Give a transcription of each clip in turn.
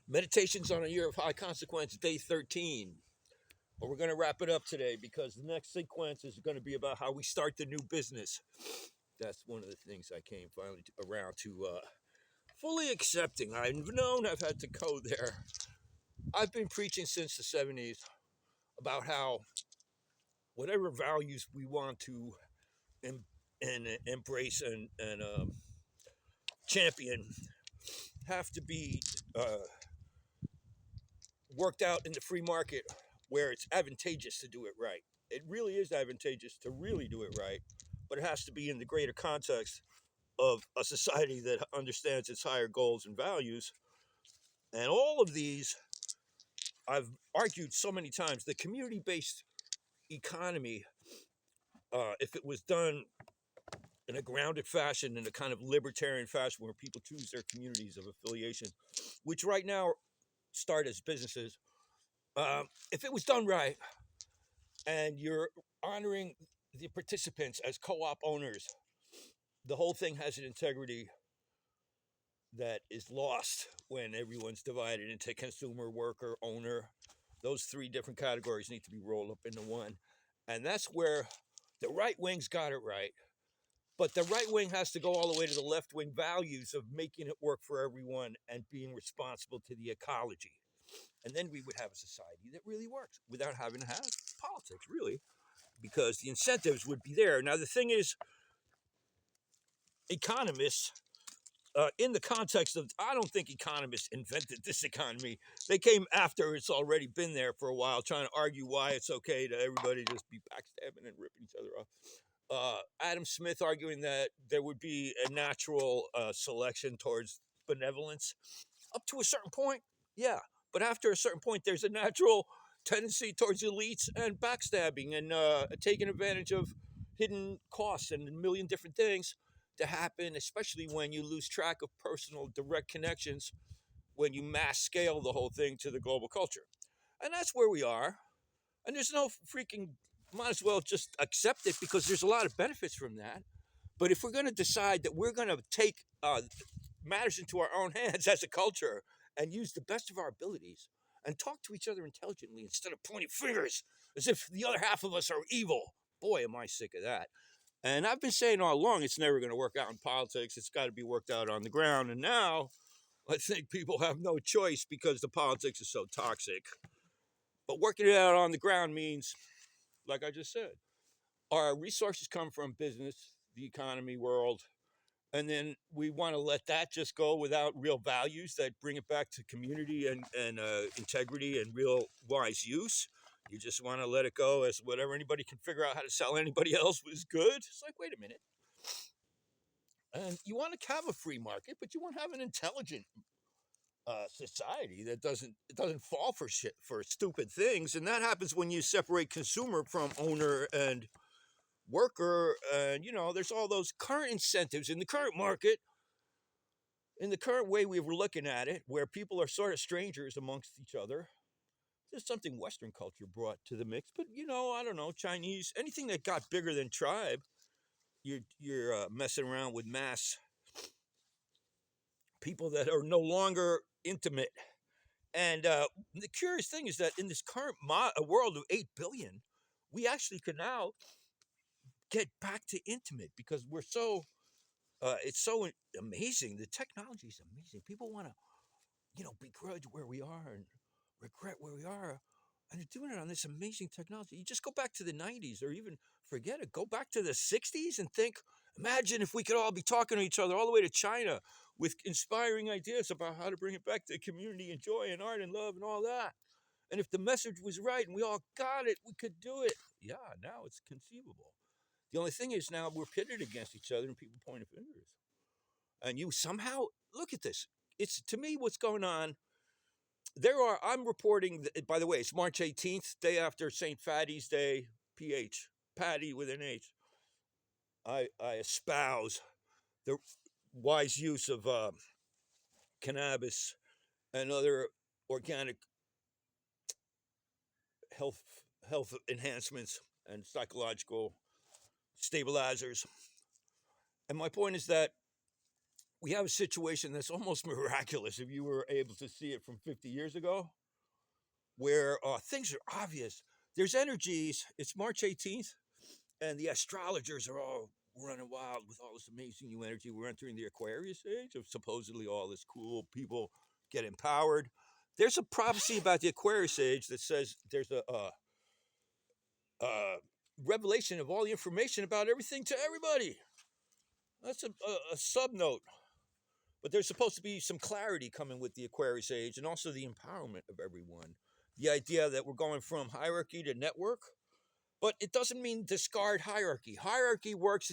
Meditations on a Year of High Consequence, day 13. But we're going to wrap it up today because the next sequence is going to be about how we start the new business. That's one of the things I came finally around to fully accepting. I've known I've had to go there. I've been preaching since the 70s about how whatever values we want to embrace and champion have to be uh, worked out in the free market where it's advantageous to do it right. It really is advantageous to really do it right, but it has to be in the greater context of a society that understands its higher goals and values. And all of these, I've argued so many times, the community based economy, if it was done in a grounded fashion, in a kind of libertarian fashion where people choose their communities of affiliation, which right now start as businesses, if it was done right, and you're honoring the participants as co-op owners, the whole thing has an integrity that is lost when everyone's divided into consumer, worker, owner. Those three different categories need to be rolled up into one. And that's where the right wing's got it right. But the right wing has to go all the way to the left wing values of making it work for everyone and being responsible to the ecology. And then we would have a society that really works without having to have politics, really, because the incentives would be there. Now, the thing is, economists, in the context of, I don't think economists invented this economy. They came after it's already been there for a while, trying to argue why it's okay to everybody just be backstabbing and ripping each other off. Adam Smith arguing that there would be a natural selection towards benevolence up to a certain point, yeah. But after a certain point, there's a natural tendency towards elites and backstabbing and taking advantage of hidden costs and a million different things to happen, especially when you lose track of personal direct connections when you mass scale the whole thing to the global culture. And that's where we are. And there's no freaking, might as well just accept it because there's a lot of benefits from that. But if we're going to decide that we're going to take matters into our own hands as a culture and use the best of our abilities and talk to each other intelligently instead of pointing fingers as if the other half of us are evil, boy, am I sick of that. And I've been saying all along, it's never going to work out in politics. It's got to be worked out on the ground. And now I think people have no choice because the politics is so toxic. But working it out on the ground means, like I just said, our resources come from business, the economy, world, and then we want to let that just go without real values that bring it back to community and integrity and real wise use. You just want to let it go as whatever anybody can figure out how to sell anybody else was good. It's like, wait a minute. And you want to have a free market, but you want to have an intelligent society that doesn't fall for shit, for stupid things. And that happens when you separate consumer from owner and worker. And there's all those current incentives in the current market, in the current way we were looking at it, where people are sort of strangers amongst each other. There's something Western culture brought to the mix, but I don't know, Chinese, anything that got bigger than tribe, you're messing around with mass people that are no longer intimate. And the curious thing is that in this current world of 8 billion, we actually can now get back to intimate because we're so it's so amazing. The technology is amazing. People want to, begrudge where we are and regret where we are. And they're doing it on this amazing technology. You just go back to the 90s or even forget it. Go back to the 60s and think, imagine if we could all be talking to each other all the way to China with inspiring ideas about how to bring it back to community and joy and art and love and all that. And if the message was right and we all got it, we could do it. Yeah, now it's conceivable. The only thing is now we're pitted against each other and people pointing fingers. And you somehow, look at this. It's, to me, what's going on. I'm reporting, by the way, it's March 18th, day after St. Fatty's Day, PH, Patty with an H. I espouse the wise use of cannabis and other organic health enhancements and psychological stabilizers. And my point is that we have a situation that's almost miraculous if you were able to see it from 50 years ago, where things are obvious. There's energies. It's March 18th, and the astrologers are all running wild with all this amazing new energy. We're entering the Aquarius age of supposedly all this cool people get empowered. There's a prophecy about the Aquarius age that says there's a revelation of all the information about everything to everybody. That's a sub note. But there's supposed to be some clarity coming with the Aquarius age and also the empowerment of everyone. The idea that we're going from hierarchy to network, but it doesn't mean discard hierarchy. Hierarchy works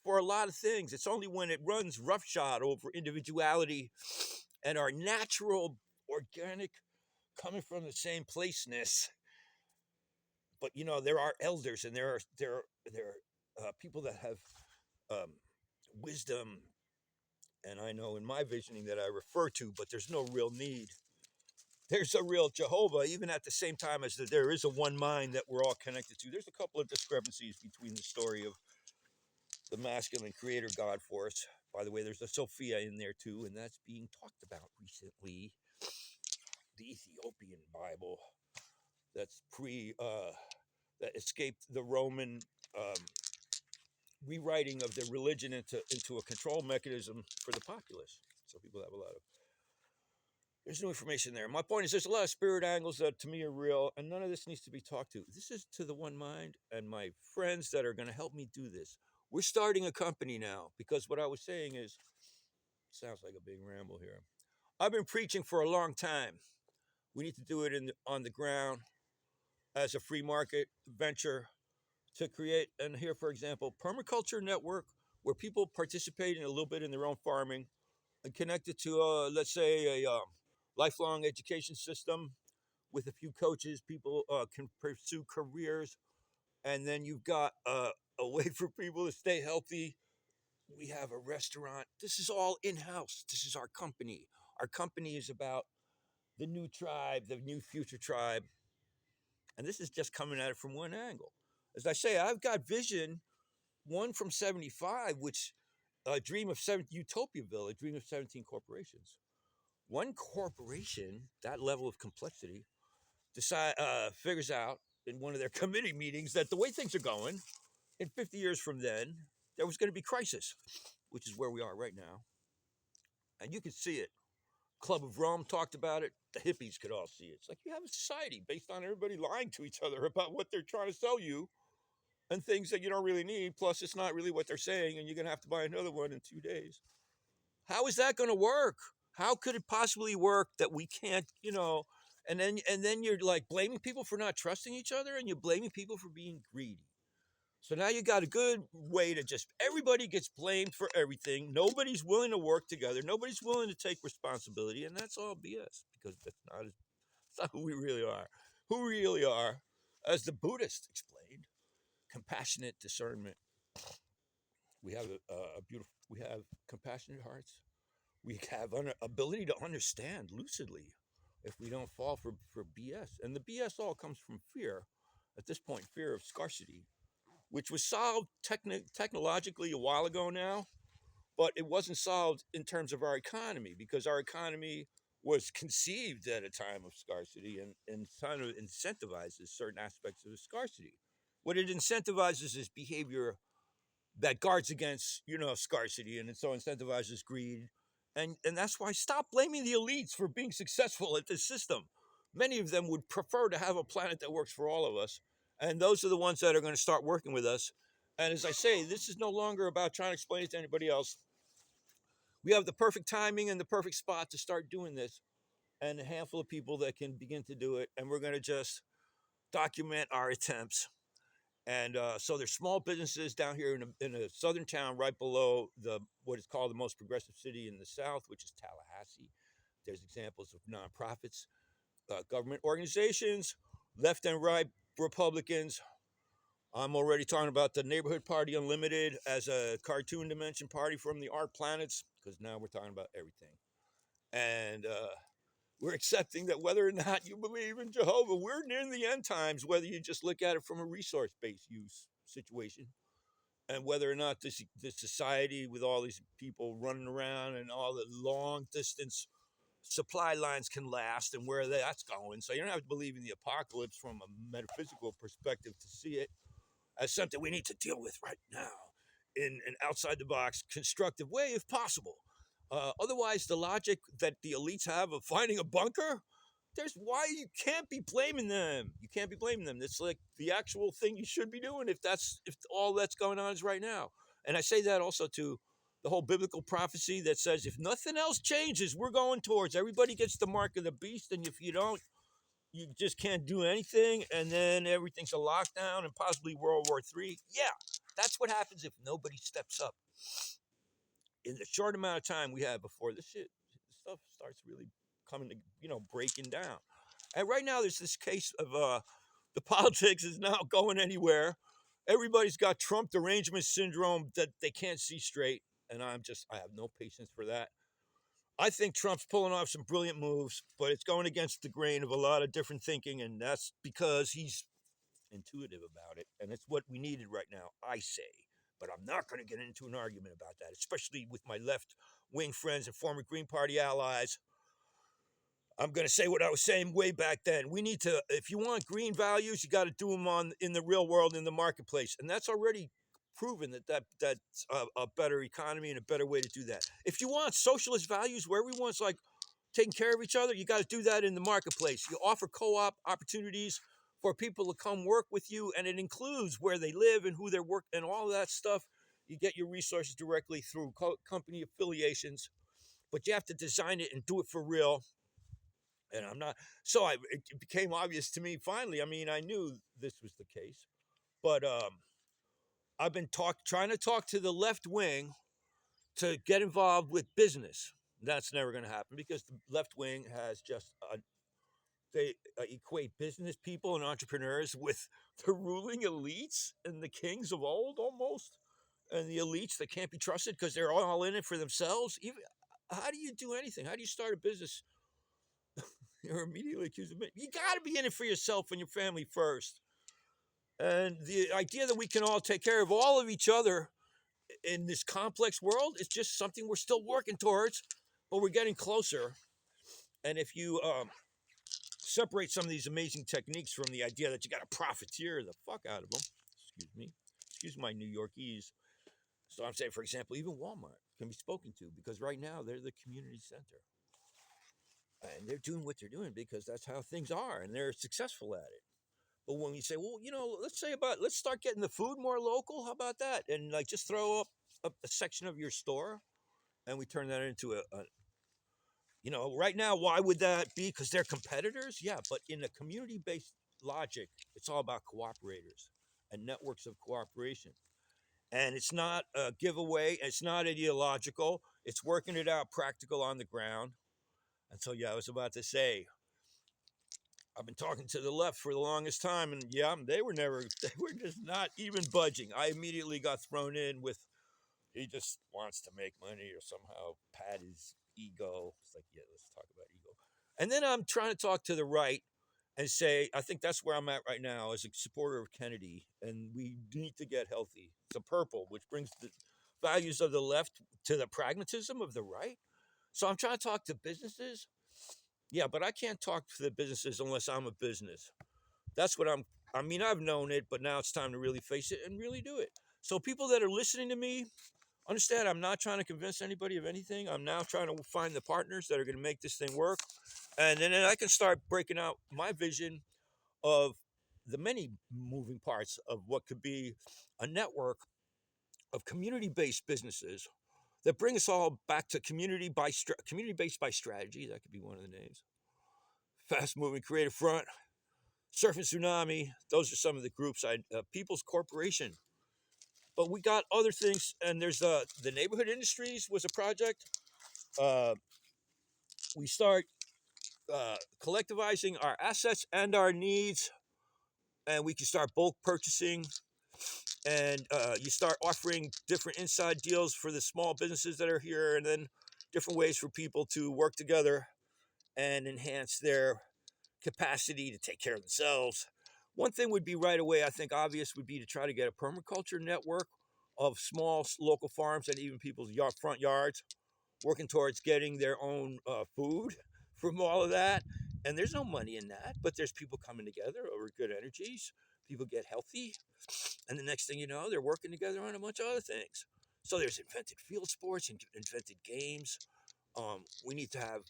for a lot of things. It's only when it runs roughshod over individuality and our natural, organic, coming from the same placeness. But you know, there are elders and there are people that have um, wisdom, and I know in my visioning that I refer to, but there's no real need. There's a real Jehovah, even at the same time as there is a one mind that we're all connected to. There's a couple of discrepancies between the story of the masculine creator God force. By the way, there's a Sophia in there too, and that's being talked about recently. The Ethiopian Bible that's that escaped the Roman rewriting of the religion into a control mechanism for the populace. So people have a lot of there's no information there. My point is there's a lot of spirit angles that to me are real, and none of this needs to be talked to. This is to the one mind and my friends that are going to help me do this. We're starting a company now because what I was saying is, sounds like a big ramble here. I've been preaching for a long time. We need to do it on the ground as a free market venture to create, and here, for example, permaculture network where people participate in a little bit in their own farming and connect it to, let's say, a lifelong education system with a few coaches. People can pursue careers, and then you've got a way for people to stay healthy. We have a restaurant. This is all in-house. This is our company. Our company is about the new tribe, the new future tribe, and this is just coming at it from one angle. As I say, I've got vision, one from 75, which a dream of 7 Utopiaville, a dream of 17 corporations. One corporation, that level of complexity, figures out in one of their committee meetings that the way things are going, in 50 years from then, there was going to be crisis, which is where we are right now. And you can see it. Club of Rome talked about it. The hippies could all see it. It's like you have a society based on everybody lying to each other about what they're trying to sell you and things that you don't really need. Plus, it's not really what they're saying, and you're going to have to buy another one in 2 days. How is that going to work? How could it possibly work that we can't, and then you're like blaming people for not trusting each other, and you're blaming people for being greedy. So now you got a good way to just everybody gets blamed for everything. Nobody's willing to work together. Nobody's willing to take responsibility, and that's all BS because that's not who we really are. Who we really are, as the Buddhist explained, compassionate discernment. We have a beautiful. We have compassionate hearts. We have an ability to understand lucidly if we don't fall for BS. And the BS all comes from fear. At this point, fear of scarcity, which was solved technologically a while ago now, but it wasn't solved in terms of our economy because our economy was conceived at a time of scarcity and kind of incentivizes certain aspects of the scarcity. What it incentivizes is behavior that guards against, scarcity, and it so incentivizes greed. And that's why stop blaming the elites for being successful at this system. Many of them would prefer to have a planet that works for all of us. And those are the ones that are going to start working with us. And as I say, this is no longer about trying to explain it to anybody else. We have the perfect timing and the perfect spot to start doing this, and a handful of people that can begin to do it. And we're going to just document our attempts. And so there's small businesses down here in a southern town right below what is called the most progressive city in the South, which is Tallahassee. There's examples of nonprofits, government organizations, left and right Republicans. I'm already talking about the Neighborhood Party Unlimited as a cartoon dimension party from the art planets, because now we're talking about everything. And we're accepting that whether or not you believe in Jehovah, we're near the end times, whether you just look at it from a resource-based use situation. and whether or not this society with all these people running around and all the long distance supply lines can last and where that's going. So you don't have to believe in the apocalypse from a metaphysical perspective to see it as something we need to deal with right now in an outside the box constructive way if possible. Otherwise, the logic that the elites have of finding a bunker, there's why you can't be blaming them. You can't be blaming them. It's like the actual thing you should be doing if all that's going on is right now. And I say that also to the whole biblical prophecy that says if nothing else changes, we're going towards everybody gets the mark of the beast, and if you don't, you just can't do anything, and then everything's a lockdown and possibly World War III. Yeah, that's what happens if nobody steps up in the short amount of time we have before this stuff starts really coming to, breaking down. And right now, there's this case of the politics is not going anywhere. Everybody's got Trump derangement syndrome that they can't see straight, and I have no patience for that. I think Trump's pulling off some brilliant moves, but it's going against the grain of a lot of different thinking, and that's because he's intuitive about it, and it's what we needed right now, I say. But I'm not going to get into an argument about that, especially with my left-wing friends and former Green Party allies. I'm going to say what I was saying way back then. We need to, if you want green values, you got to do them in the real world, in the marketplace, and that's already proven that's a better economy and a better way to do that. If you want socialist values where everyone's like taking care of each other, you got to do that in the marketplace. You offer co-op opportunities for people to come work with you, and it includes where they live and who they're working and all that stuff. You get your resources directly through company affiliations, but you have to design it and do it for real. And I'm not, so it became obvious to me finally. I mean, I knew this was the case, but I've been trying to talk to the left wing to get involved with business. That's never going to happen because the left wing has just they equate business people and entrepreneurs with the ruling elites and the kings of old almost, and the elites that can't be trusted because they're all in it for themselves. Even how do you do anything? How do you start a business? You're immediately accused of it. You got to be in it for yourself and your family first. And the idea that we can all take care of all of each other in this complex world is just something we're still working towards, but we're getting closer. And if you separate some of these amazing techniques from the idea that you got to profiteer the fuck out of them, excuse my New Yorkese. So I'm saying, for example, even Walmart can be spoken to because right now they're the community center. And they're doing what they're doing because that's how things are, and they're successful at it. But when you say, well, let's start getting the food more local. How about that? And like just throw up a section of your store, and we turn that into right now, why would that be? Because they're competitors? Yeah, but in a community-based logic, it's all about cooperators and networks of cooperation. And it's not a giveaway. It's not ideological. It's working it out practical on the ground. And so, yeah, I was about to say, I've been talking to the left for the longest time, and yeah, they were just not even budging. I immediately got thrown in with, he just wants to make money or somehow pad his ego. It's like, yeah, let's talk about ego. And then I'm trying to talk to the right and say, I think that's where I'm at right now as a supporter of Kennedy, and we need to get healthy. It's a purple, which brings the values of the left to the pragmatism of the right. So I'm trying to talk to businesses. Yeah, but I can't talk to the businesses unless I'm a business. That's what I mean, I've known it, but now it's time to really face it and really do it. So people that are listening to me, understand I'm not trying to convince anybody of anything. I'm now trying to find the partners that are going to make this thing work. And then I can start breaking out my vision of the many moving parts of what could be a network of community-based businesses that bring us all back to community-based by strategy. That could be one of the names. Fast-moving creative front, Surfing Tsunami. Those are some of the groups. People's Corporation. But we got other things, and there's the neighborhood industries was a project. We start collectivizing our assets and our needs, and we can start bulk purchasing. And you start offering different inside deals for the small businesses that are here, and then different ways for people to work together and enhance their capacity to take care of themselves. One thing would be right away, I think obvious, would be to try to get a permaculture network of small local farms and even people's front yards, working towards getting their own food from all of that. And there's no money in that, but there's people coming together over good energies. People get healthy, and the next thing you know, they're working together on a bunch of other things. So there's invented field sports and invented games. We need to have.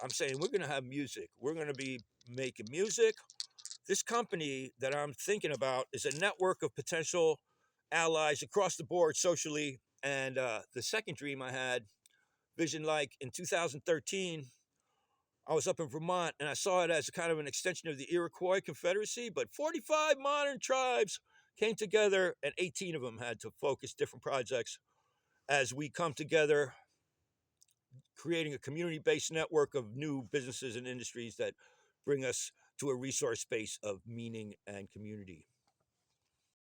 I'm saying we're going to have music. We're going to be making music. This company that I'm thinking about is a network of potential allies across the board socially. And the second dream I had, vision like in 2013, I was up in Vermont and I saw it as kind of an extension of the Iroquois Confederacy, but 45 modern tribes came together and 18 of them had to focus different projects as we come together, creating a community-based network of new businesses and industries that bring us to a resource space of meaning and community.